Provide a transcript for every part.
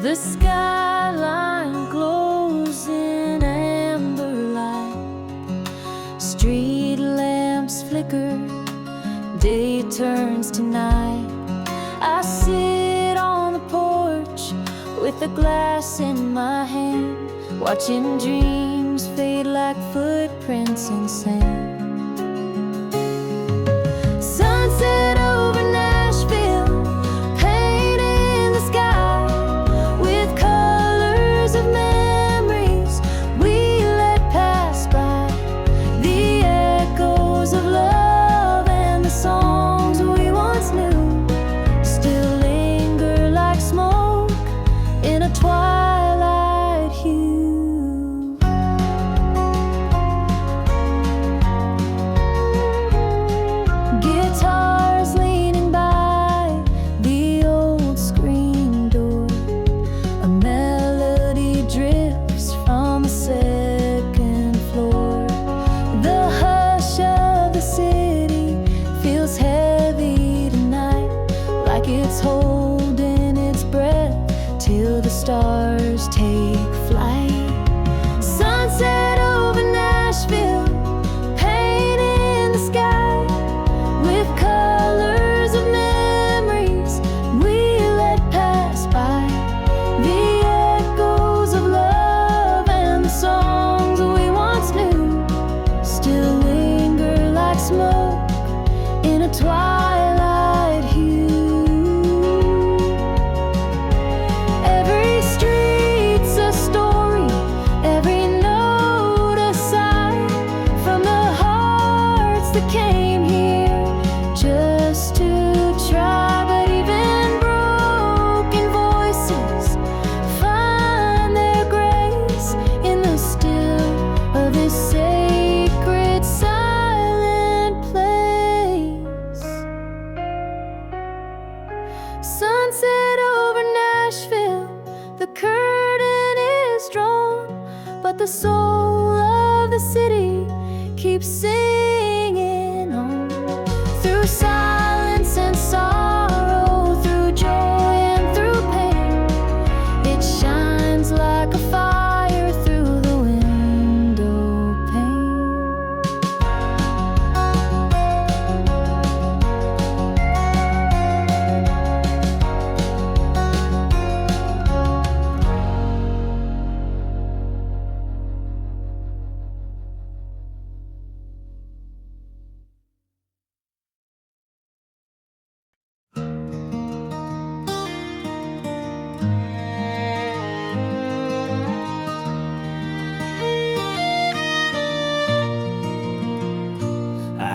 The skyline glows in amber light. Street lamps flicker, day turns to night. I sit on the porch with a glass in my hand, watching dreams fade like footprints in sand. Sunset over Nashville, painting the sky with colors of memories we let pass by. The echoes of love and the songs we once knew still linger like smoke in a twilight hue. Guitars leaning by the old screen door. A melody drifts from the second floor. The hush of the city feels heavy tonight, like it's holding its breath till the stars take flight. Sunset over Nashville, painting the sky with colors of memories we let pass by. The echoes of love and the songs we once knew still linger like smoke in a twilight hue. Every street's a story, every note a sigh, from the hearts that came here just to try. But even broken voices find their grace in the still of this sacred silent place. Sunset over Nashville, the curtain is drawn, but the soul of the city keeps singing on. Through silence and sorrow, through joy and through pain, it shines like a fire through the window pane.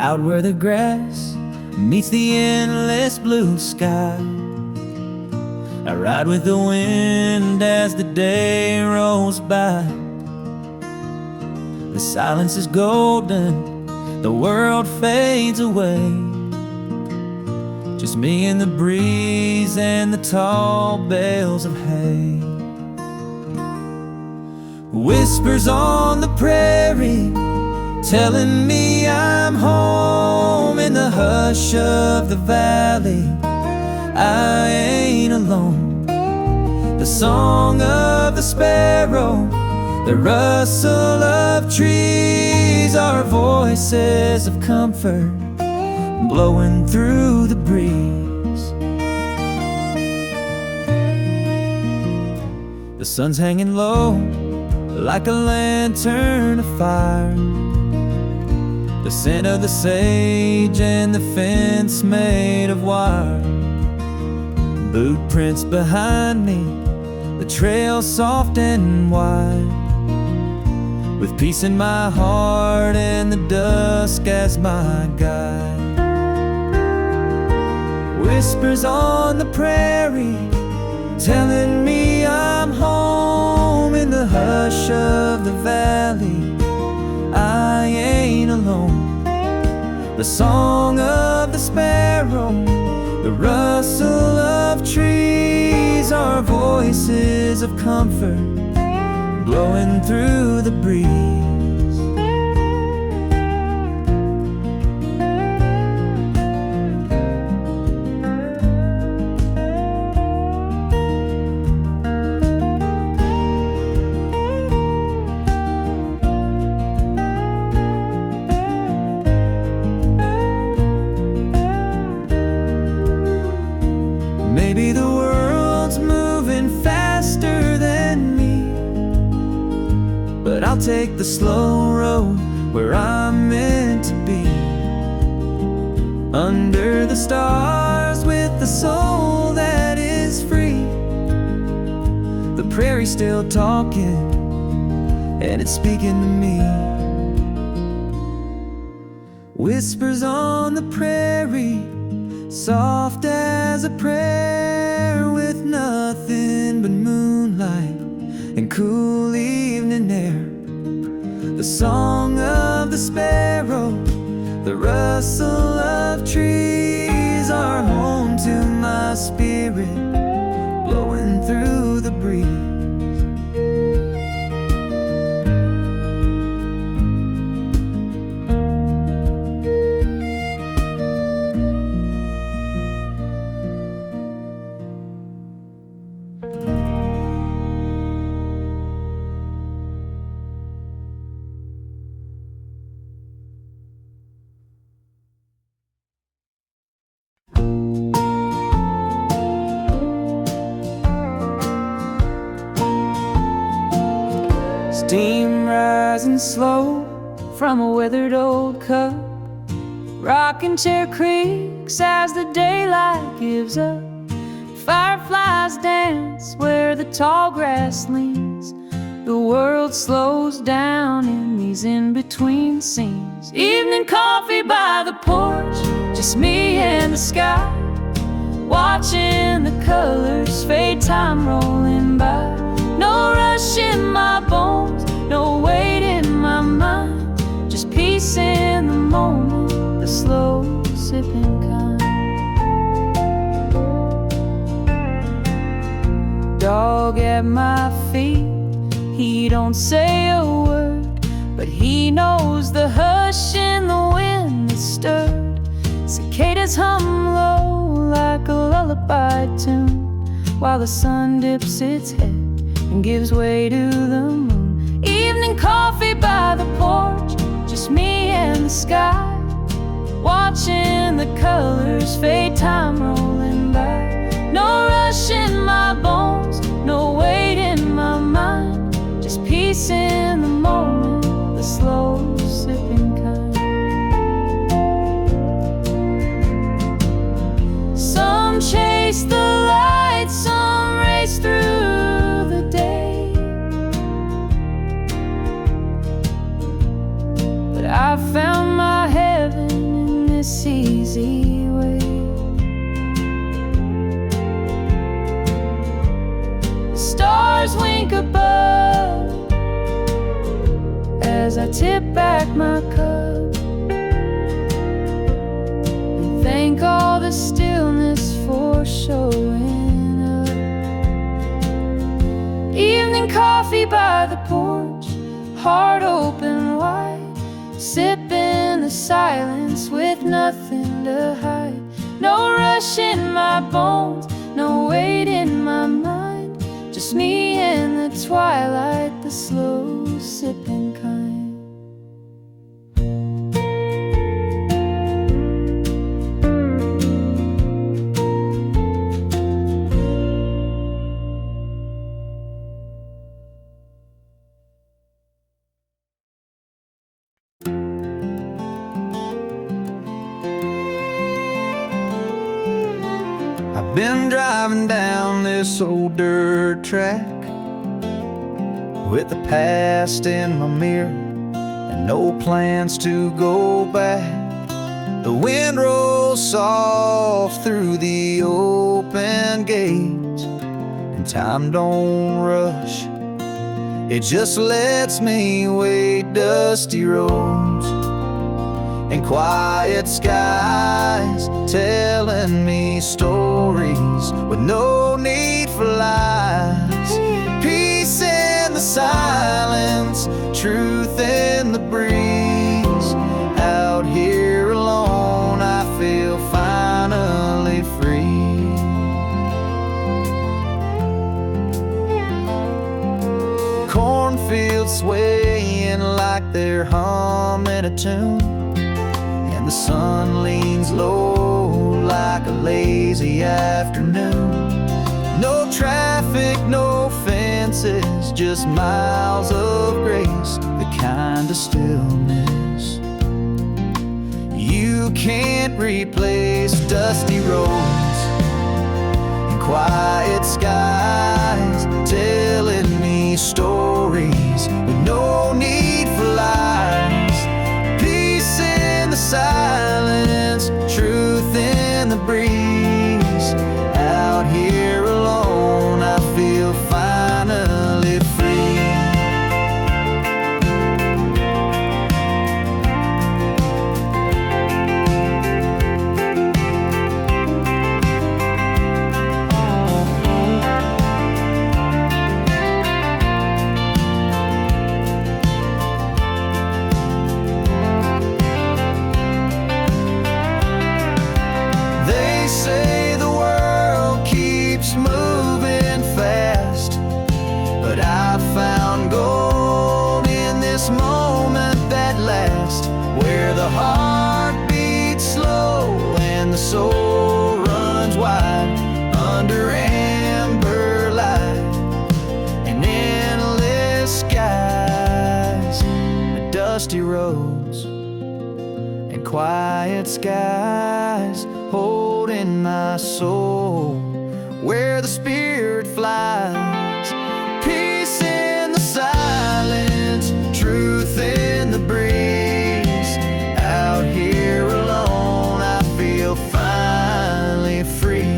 Out where the grass meets the endless blue sky, I ride with the wind as the day rolls by. The silence is golden, the world fades away. Just me and the breeze and the tall bales of hay. Whispers on the prairie telling me I'm home. In the hush of the valley, I ain't alone. The song of the sparrow, the rustle of trees are voices of comfort blowing through the breeze. The sun's hanging low like a lantern of fire. The scent of the sage and the fence made of wire. Boot prints behind me, the trail soft and wide, with peace in my heart and the dusk as my guide. Whispers on the prairie telling me I'm home. In the hush of the valley, I ain't alone. The song of the sparrow, the rustle of trees are voices of comfort blowing through the breeze. I'll take the slow road where I'm meant to be, under the stars with the soul that is free. The prairie's still talking, and it's speaking to me. Whispers on the prairie, soft as a prayer, with nothing but moonlight and cool evening air. The song of the sparrow, the rustle of trees are home to my spirit, blowing through the breeze. Steam rising slow from a withered old cup, rocking chair creaks as the daylight gives up. Fireflies dance where the tall grass leans. The world slows down in these in-between scenes. Evening coffee by the porch, just me and the sky, watching the colors fade, time rolling by. No rush in my bones, no weight in my mind, just peace in the moment, the slow sipping kind. Dog at my feet, he don't say a word, but he knows the hush in the wind that stirred. Cicadas hum low like a lullaby tune, while the sun dips its head and gives way to the moon. Evening coffee by the porch, just me and the sky, watching the colors fade, time rolling by. No rush in my bones, no weight in my mind, just peace in the moment, the slow sipping kind. Some chase the light, some race through the day, but I found my heaven in this easy way. Stars wink above as I tip back my cup and thank all the stillness for showing up. Evening coffee by the porch, heart open wide, sipping the silence with nothing to hide. No rush in my bones, no weight in my mind, just me in the twilight, the slow sipping kind. I've been driving down this old dirt track with the past in my mirror and no plans to go back. The wind rolls soft through the open gates, and time don't rush, it just lets me wade dusty roads and quiet skies, telling me stories with no need for lies. Peace in the silence, truth in the breeze. Out here alone, I feel finally free. Cornfields swaying like they're humming a tune, and the sun leans low like a lazy afternoon. No traffic, no fence, fences, just miles of grace, the kind of stillness you can't replace. Dusty roads and quiet skies, telling me stories with no need for lies. Peace in the silence, truth in the breeze. Out here alone, I feel finally free. They say the world keeps moving fast, but I found gold in this moment that lasts, where the heart beats slow and the soul runs wide, under amber light and endless skies. Dusty roads and quiet skies, holding my soul where the spirit flies. Peace in the silence, truth in the breeze. Out here alone, I feel finally free.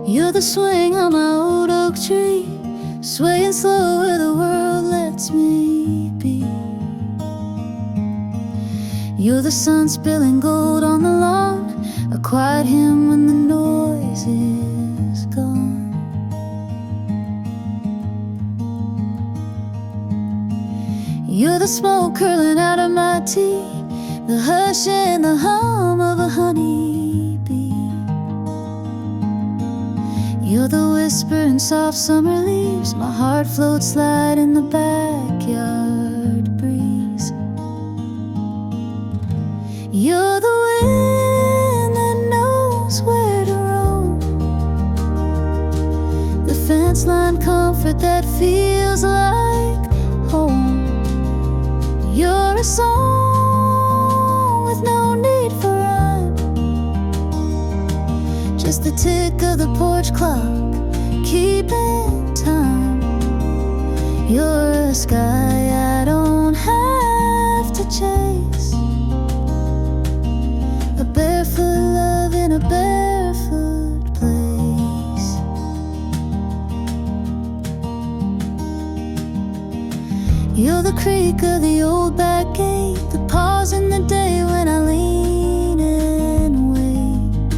You're the swing on my old oak tree, swaying slow where the world lets me be. You're the sun spilling gold on the lawn, a quiet hymn when the noise is gone. You're the smoke curling out of my tea, the hush and the hum of a honeybee. You're the whisper in soft summer leaves, my heart floats light in the backyard breeze. You're the wind that knows where to roam, the fence line comfort that feels like home. You're a song with no need for rhyme, just the tick of the porch clock keeping time. You're a sky I don't have to chase, a barefoot love in a barefoot place. You're the creak of the old back gate, the pause in the day when I lean and wait.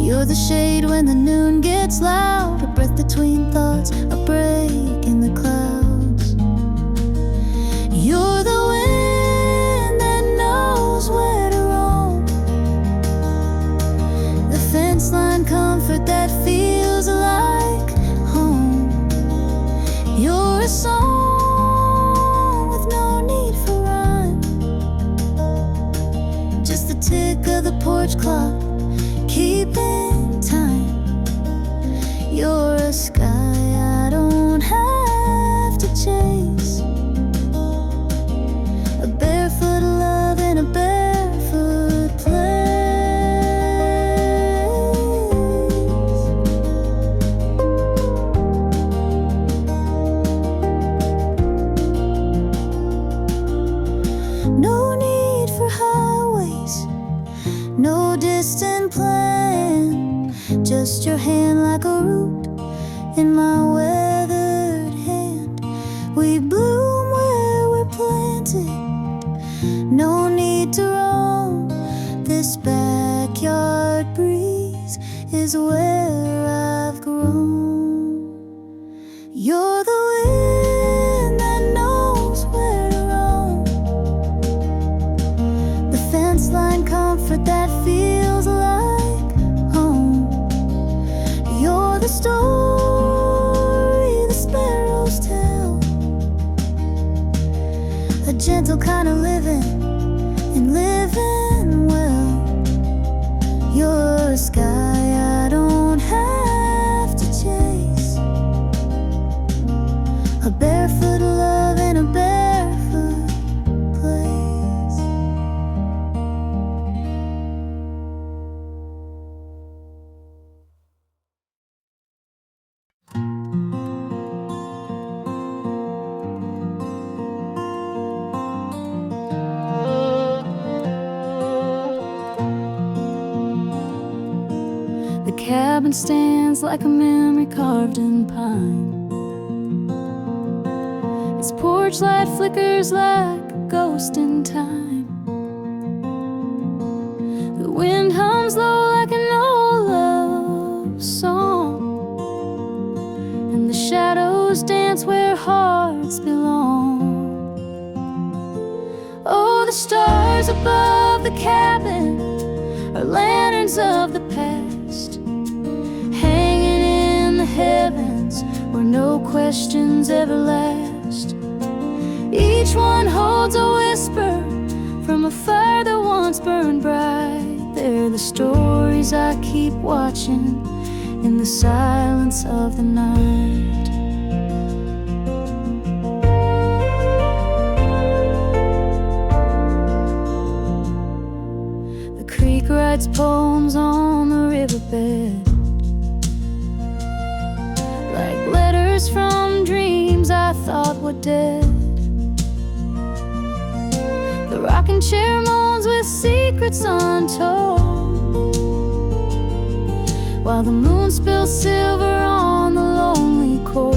You're the shade when the noon gets loud, a breath between thoughts, a break in the clouds. You're the wind that knows where to roam, the fence line comfort that feels like home. You're a song with no need for rhyme, just the tick of the porch clock keeping time. You're a sky I don't have to chase, a barefoot love in a barefoot place. No need for highways, no distant plan, just your hand like a root in my weathered hand. We bloom where we're planted, no need to roam. This backyard breeze is where I've grown. You're the wind that knows where to roam, the fence line gentle kind of living, and living well. You're a sky I don't have to chase, a barefoot love in a barefoot place. The cabin stands like a memory carved in pine. Its porch light flickers like a ghost in time. The wind hums low like an old love song, and the shadows dance where hearts belong. Oh, the stars above the cabin are lanterns of the past, hanging in the heavens where no questions ever last. Each one holds a whisper from a fire that once burned bright. They're the stories I keep watching in the silence of the night. The creek writes poems on the riverbed, like letters from dreams I thought were dead. The rocking chair moans with secrets untold, while the moon spills silver on the lonely cold.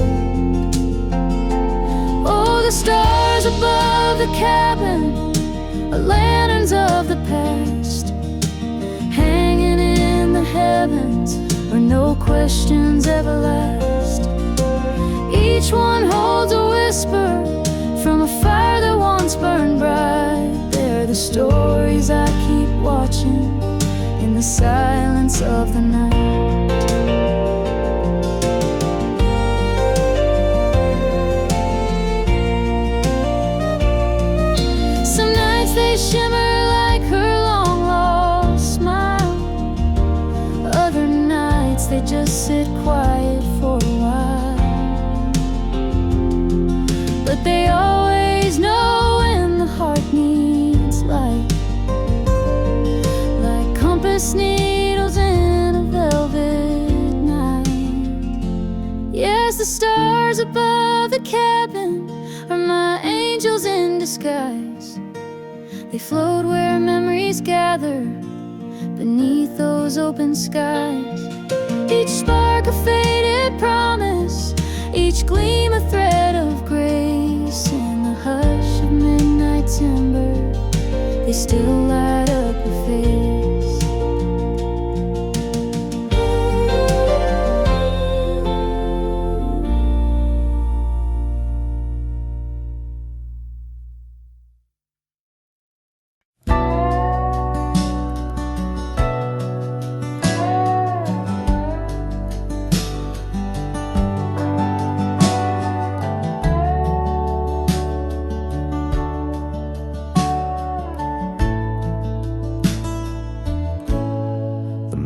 Oh, the stars above the cabin are lanterns of the past, hanging in the heavens where no questions ever last. Each one holds a whisper from a fire that once burned bright. They're the stories I keep watching in the silence of the night. Some nights they shimmer like her long lost smile. Other nights they just sit quiet for a while. But they always know when the heart needs light, like compass needles in a velvet night. Yes, the stars above the cabin are my angels in disguise. They float where memories gather beneath those open skies. Each spark a faded promise, each gleam a thread of grace. In the hush of midnight timber, they still light up her face.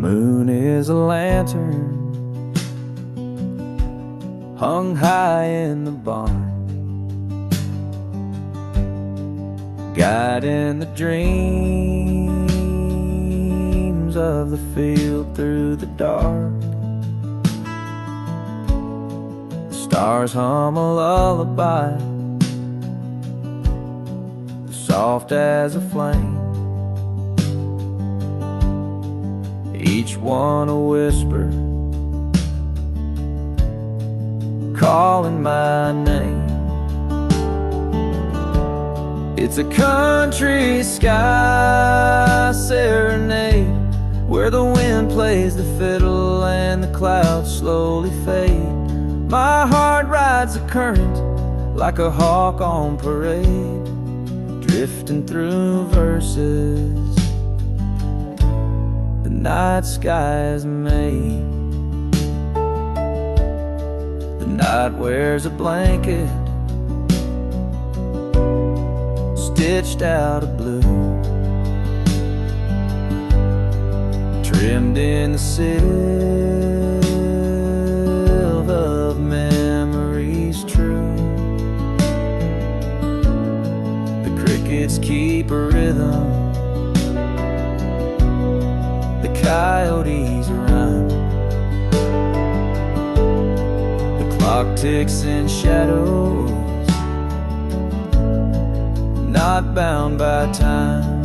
Moon is a lantern hung high in the barn, guiding the dreams of the field through the dark. The stars hum a lullaby, soft as a flame, each one a whisper calling my name. It's a country sky serenade, where the wind plays the fiddle and the clouds slowly fade. My heart rides the current like a hawk on parade, drifting through verses the night sky is made. The night wears a blanket, stitched out of blue, trimmed in the silver of memories true. The crickets keep a rhythm, the coyotes run, the clock ticks in shadows, not bound by time.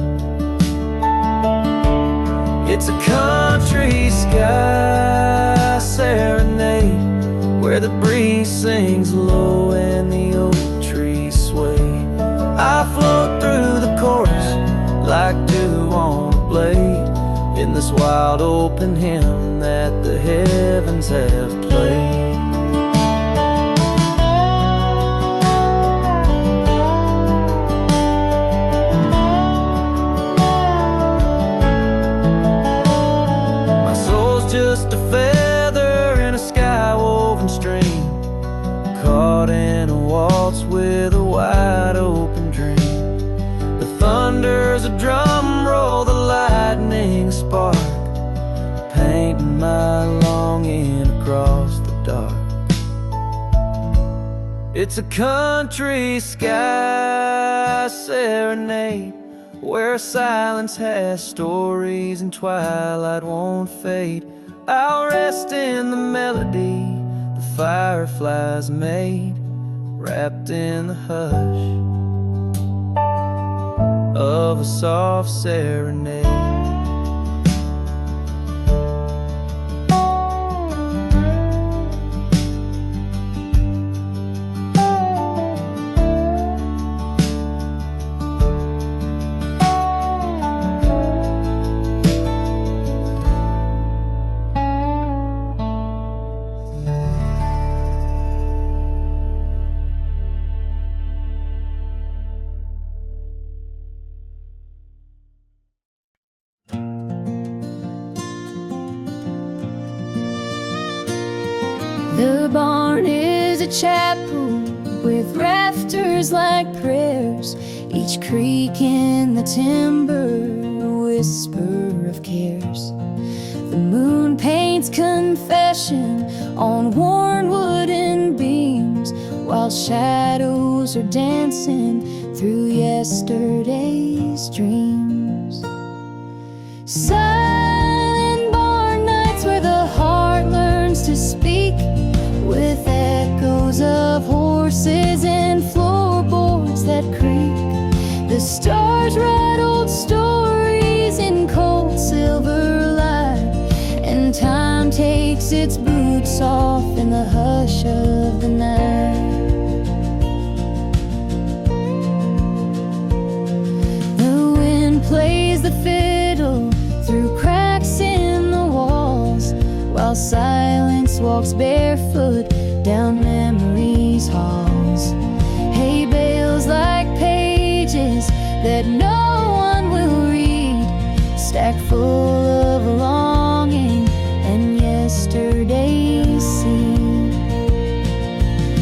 It's a country sky serenade, where the breeze sings low and the oak trees sway. I float through the chorus like dew on a blade, in this wild open hymn that the heavens have played. Just a feather in a sky-woven stream, caught in a waltz with a wide-open dream. The thunder's a drum roll, the lightning spark, painting my longing across the dark. It's a country sky serenade, where silence has stories and twilight won't fade. I'll rest in the melody the fireflies made, wrapped in the hush of a soft serenade. The barn is a chapel with rafters like prayers, each creak in the timber a whisper of cares. The moon paints confession on worn wooden beams, while shadows are dancing through yesterday's dreams. Silent barn nights where the heart learns to speak, with echoes of horses and floorboards that creak. The stars write old stories in cold silver light, and time takes its boots off in the hush of the night. The wind plays the fiddle through cracks in the walls, while silence walks barefoot down memory's halls. Hay bales like pages that no one will read, stacked full of longing and yesterday's scene.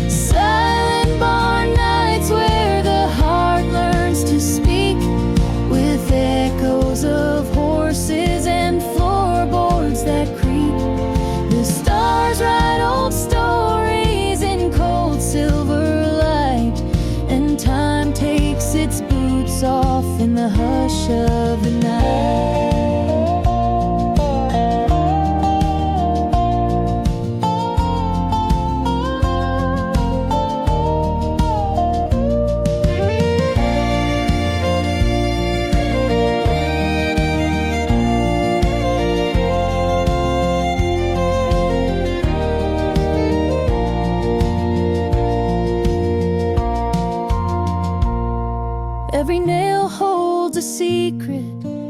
Silent barn nights where the heart learns to speak, with echoes of horses and floorboards that creak. The stars write old stories in cold silver light, and time takes its boots off in the hush of the night. Every nail holds a secret,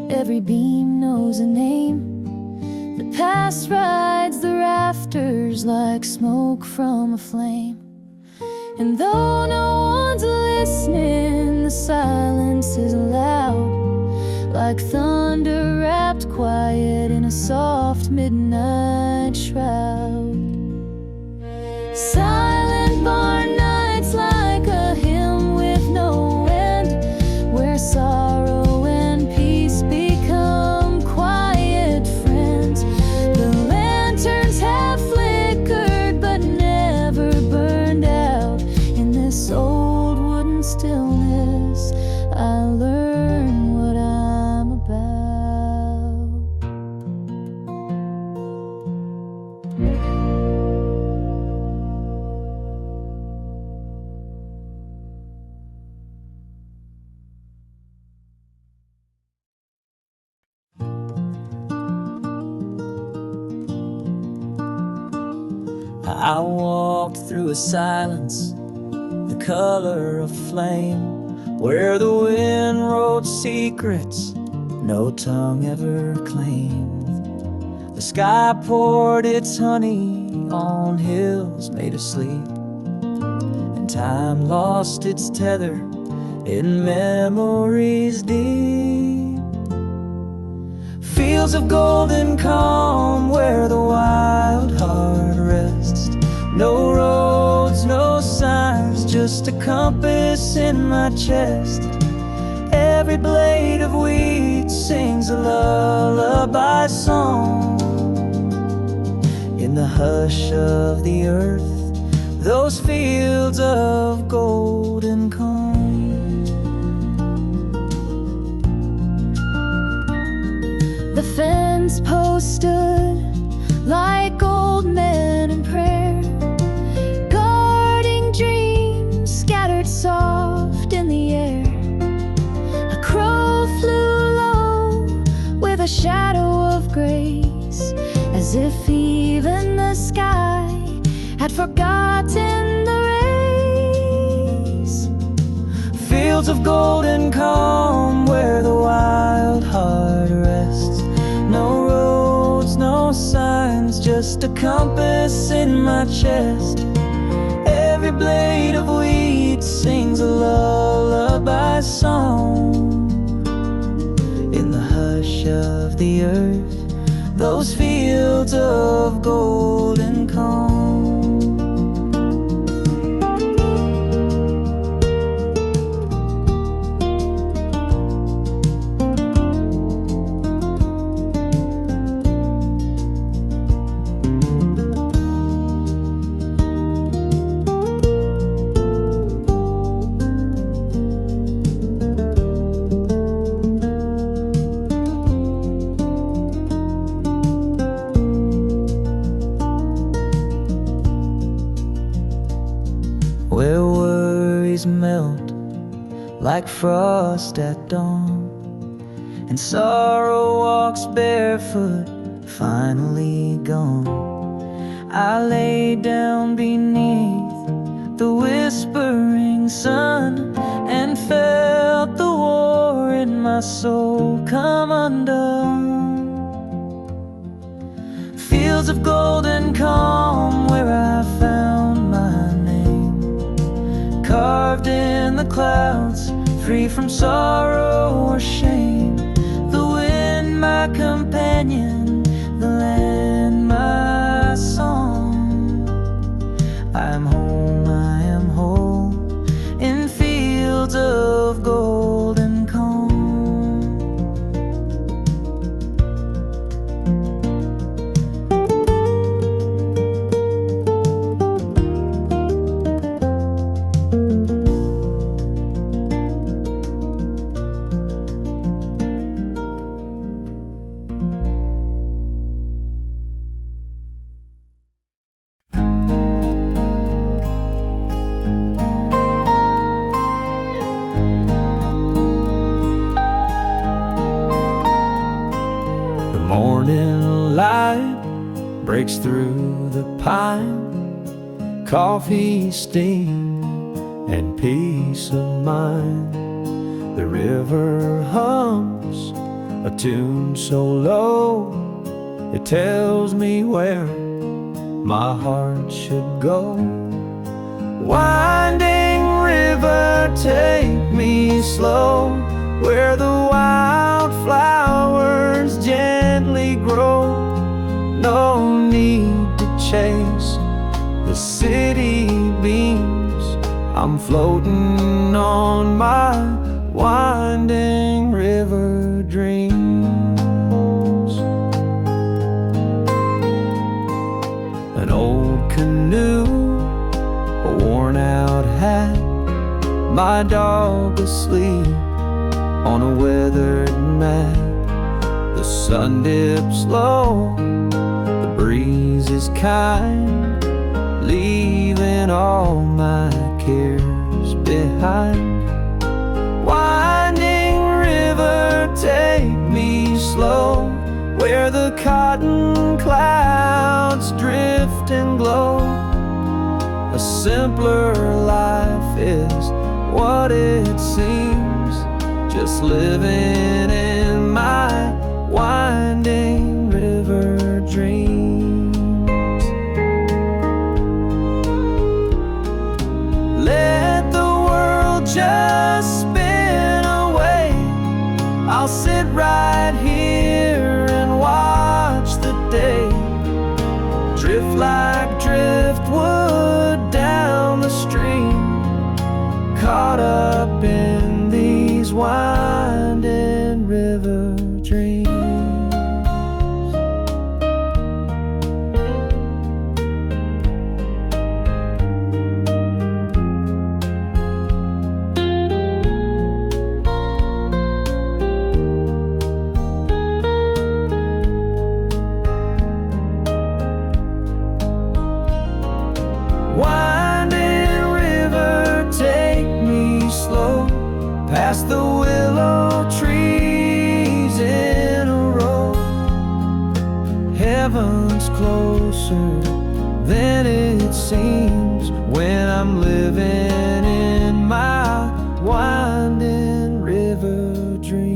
every beam knows a name. The past rides the rafters like smoke from a flame. And though no one's listening, the silence is loud, like thunder wrapped quiet in a soft midnight shroud. Silent barn nights like a hymn with no end, stillness, I learn what I'm about. I walked through a silence, the color of flame, where the wind wrote secrets no tongue ever claimed. The sky poured its honey on hills made of sleep, and time lost its tether in memories deep. Fields of golden calm where the wild heart rests. No roads, no signs, just a compass in my chest. Every blade of wheat sings a lullaby song. In the hush of the earth, those fields of golden calm. The fence post stood like old men in prayer, guarding dreams scattered soft in the air. A crow flew low with a shadow of grace, as if even the sky had forgotten the race. Fields of golden calm where the wild heart rests. No roads, no signs, just a compass in my chest. Every blade of wheat sings a lullaby song. In the hush of the earth, those fields of golden calm. Where worries melt like frost at dawn, and sorrow walks barefoot, finally gone. I lay down beneath the whispering sun and felt the war in my soul come undone. Fields of golden calm where I found my name, carved in the clouds, free from sorrow or shame. The wind my companion, the land my song. I am home, I am whole, in fields of golden calm. Morning light breaks through the pine, coffee steam and peace of mind. The river hums a tune so low, it tells me where my heart should go. Winding river, take me slow, where the wildflowers gently grow. No need to chase the city beams, I'm floating on my winding river dreams. An old canoe, a worn out hat, my dog asleep on a weathered mat. The sun dips low, the breeze is kind, leaving all my cares behind. Winding river, take me slow, where the cotton clouds drift and glow. A simpler life is what it seems, just living in my winding river dreams. Let the world just spin away, I'll sit right here and watch the day drift like driftwood down the stream, caught up in these winding river dreams. Winding river, take me slow, past the willow trees in a row. Heaven's closer than it seems when I'm living in my winding river dreams.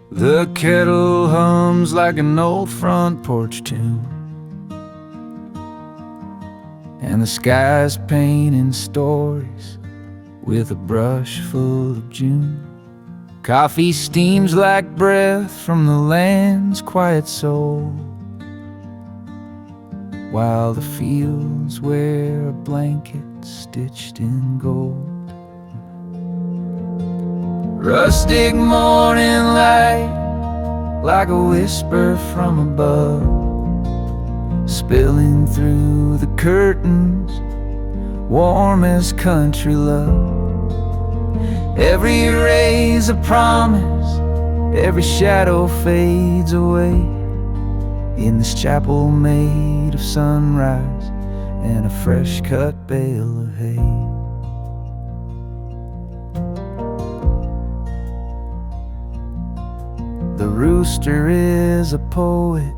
The kettle hums like an old front porch tune, and the sky's painting stories with a brush full of June. Coffee steams like breath from the land's quiet soul, while the fields wear a blanket stitched in gold. Rustic morning light, like a whisper from above, spilling through the curtains, warm as country love. Every ray's a promise, every shadow fades away, in this chapel made of sunrise and a fresh cut bale of hay. The rooster is a poet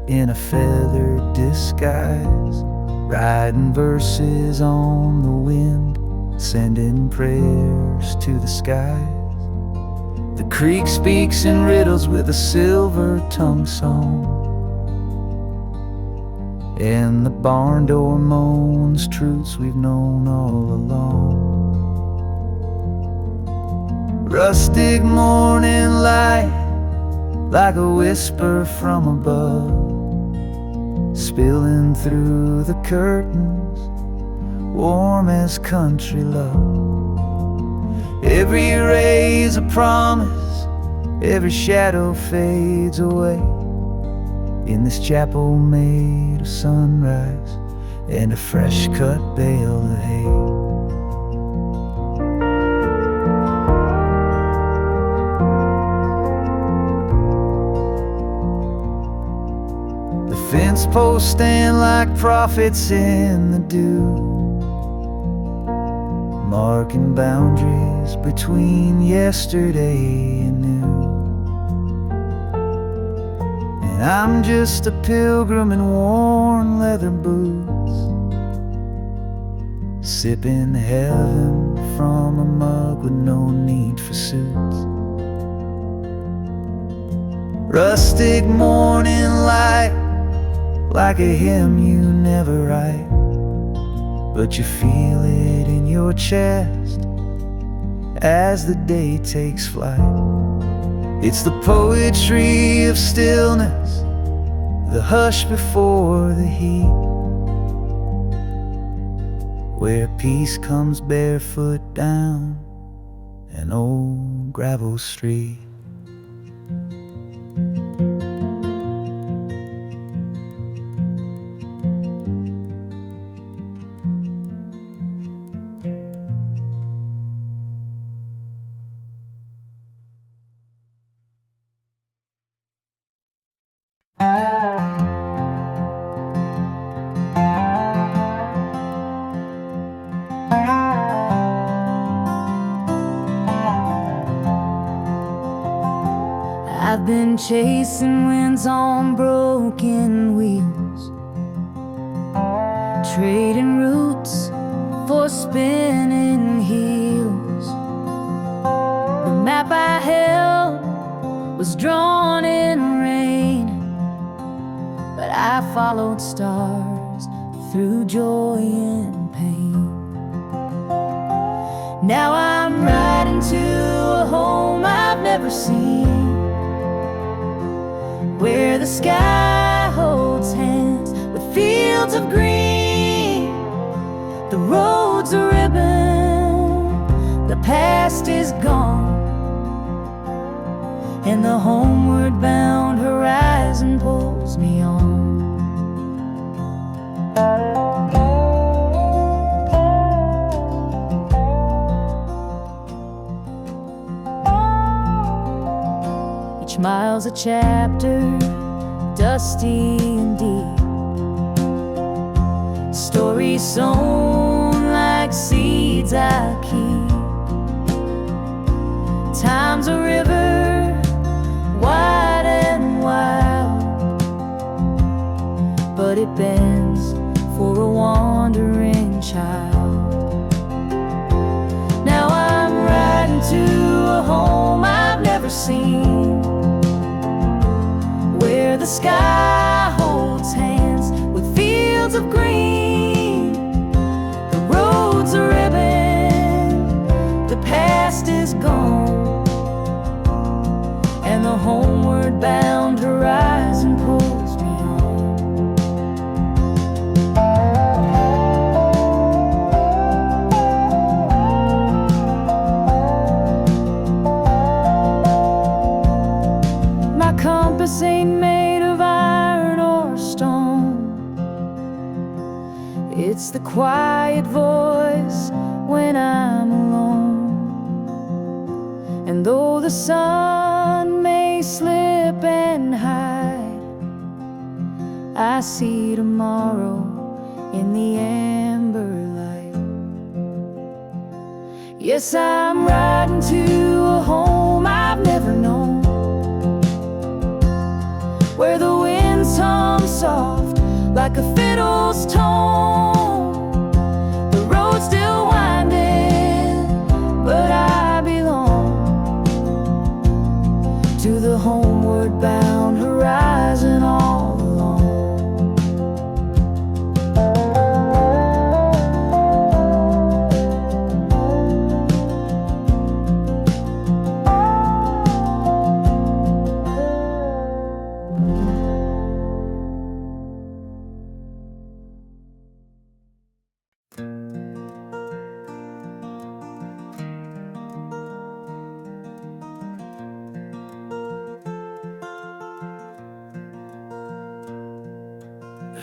in a feathered disguise, writing verses on the wind, sending prayers to the skies. The creek speaks in riddles with a silver tongue song, and the barn door moans truths we've known all along. Rustic morning light, like a whisper from above, spilling through the curtains, warm as country love. Every ray's a promise, every shadow fades away, in this chapel made of sunrise and a fresh cut bale of hay. Fence posts stand like prophets in the dew, marking boundaries between yesterday and new. And I'm just a pilgrim in worn leather boots, sipping heaven from a mug with no need for suits. Rustic morning light, like a hymn you never write, but you feel it in your chest as the day takes flight. It's the poetry of stillness, the hush before the heat, where peace comes barefoot down an old gravel street. I've been chasing winds on broken wheels, trading roots for spinning heels. The map I held was drawn in rain, but I followed stars through joy and pain. Now I'm riding to a home I've never seen, where the sky holds hands with fields of green. The road's a ribbon, the past is gone, and the homeward bound horizon pulls me on. Each mile's a chapter, dusty and deep, stories sown like seeds I keep. Time's a river, wide and wild, but it bends for a wandering child. Now I'm riding to a home I've never seen, where the sky holds hands with fields of green. The road's a ribbon, the past is gone, and the homeward bound horizon pulls me on. My compass ain't made of iron or stone, it's the quiet voice when I'm alone. And though the sun may slip and hide, I see tomorrow in the amber light. Yes, I'm riding to a home I've never known, where the winds hum soft like a fiddle's tone. The road's still winding, but I belong to the homeward bound horizon all along.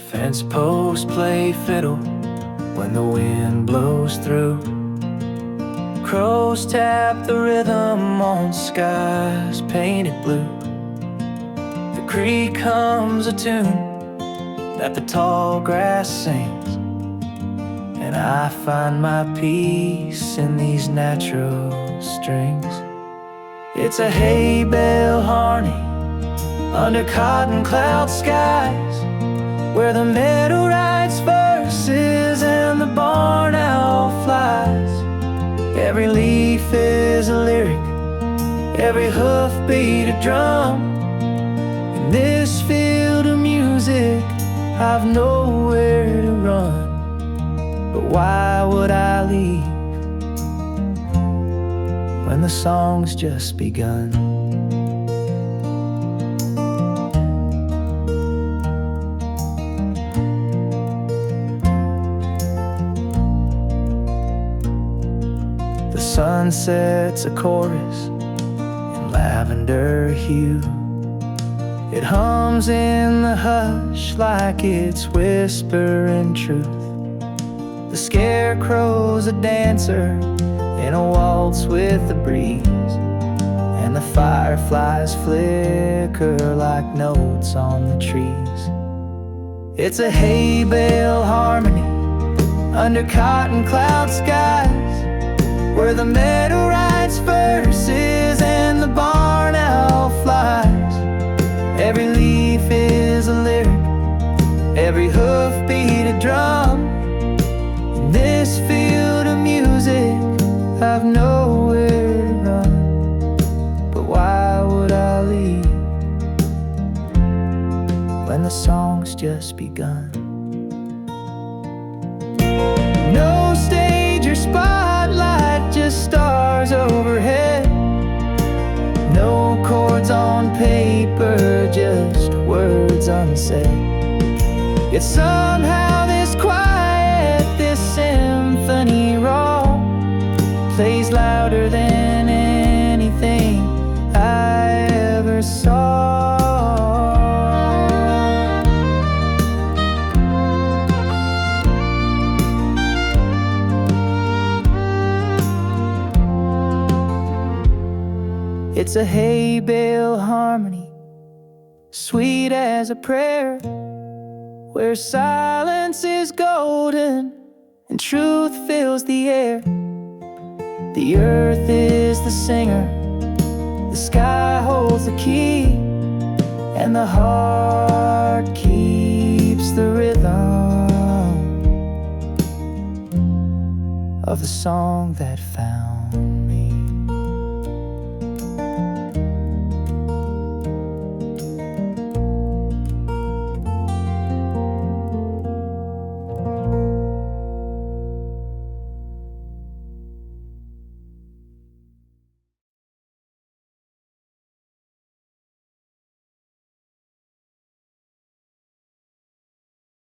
Fence posts play fiddle when the wind blows through. Crows tap the rhythm on skies painted blue. The creek hums a tune that the tall grass sings, and I find my peace in these natural strings. It's a hay bale harmony under cotton cloud skies, where the meadow writes verses and the barn owl flies. Every leaf is a lyric, every hoofbeat a drum. In this field of music, I've nowhere to run. But why would I leave when the song's just begun. The sun sets a chorus in lavender hue. It hums in the hush like it's whispering truth. The scarecrow's a dancer in a waltz with the breeze, and the fireflies flicker like notes on the trees. It's a hay bale harmony under cotton cloud skies, where the meadow writes verses and the barn owl flies. Every leaf is a lyric, every hoof beat a drum. In this field of music, I've nowhere to run. But why would I leave when the song's just begun? No stage or spotlight, just stars overhead. No chords on paper, just words unsaid. Yet somehow this quiet, this symphony raw, plays louder than anything I ever saw. It's a hay bale harmony, sweet as a prayer, where silence is golden and truth fills the air. The earth is the singer, the sky holds the key, and the heart keeps the rhythm of the song that found